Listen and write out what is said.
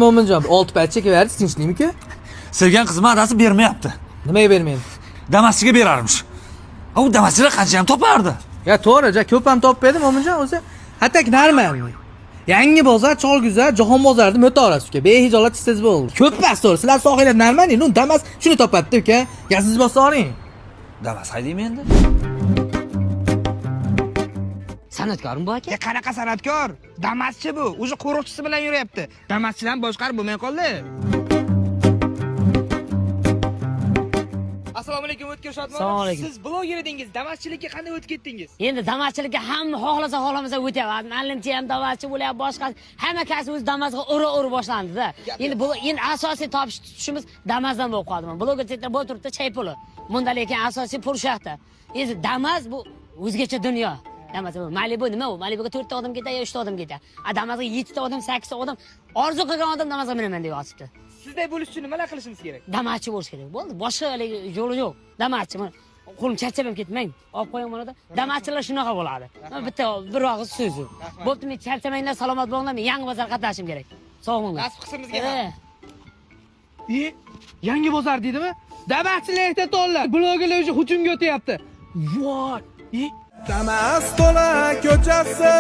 Mo'minjon, 6 payt chekaverdi, tinchlikmi-ku? Sevgan qizim adasi bermayapti. Nimaga bermaydi? Damaschiga berarmish. U damaschilar qancha ham topardi. Ya to'g'ri, ko'p ham topmaydi Mo'minjon o'zi. Hatta normal. Yangi bozor, Cholguzar, Jahon bozorida o'ta-orasi uka. Behijolat siz bo'ldi. Ko'p pas to'g'ri. Sizlar sohilda normal, nu Damas shuni topadi uka. Gazingiz bosa oling. Damas haydaymi endi? San'atkormi bu aka? Ya qanaqa san'atkor? Damaschi bu. O'zi qo'riqchisi bilan yuryapti. Damaschidan boshqarib bo'lmay qoldi. Assalomu alaykum, O'tkir Shodmonov. Assalomu alaykum. Siz bloger edingiz. Damaschilikka qanday o'tib ketdingiz? Endi damaschilikka hamma xohlasa xohlamasa o'tyapti. Ma'lumchi ham damaschi bo'lyapti, boshqa hamma kasb o'z damasga ura boshlandi-da. Endi asosiy topish tutishimiz damasdan bo'lib qoldi. Bloger sektor bu turibdi chay puli. Bunda lekin asosiy pul shaxta. Endi damas bu o'zgacha dunyo. Damas bu Malibu nima u? Malibuga 4 ta odam ketadi, 3 ta odam ketadi. Damasga 7 ta odam, 8 ta odam, orzu qilgan odam damasga minaman deb yotibdi. Sizday bo'lish uchun nimalar qilishimiz kerak? Damaschi bo'lish kerak. Bo'ldi, boshqa yo'li yo'q. Damaschi. Qo'lim charchab ham ketmang. Olib qo'ying mana. Damaschilar shunaqa bo'ladi. Bitta bir og'iz so'z. Bo'pti, men charchamanglar, salomat bo'linglar. Men yangi bozor qatnashim kerak. Sog' bo'linglar. Nasib qilsin bizga ham. Yangi bozor deydimi? Damaschilar ehtiyotlar. Blogerlar o'sha hujumga o'tyapti. Voy! Damas to'la ko'chasi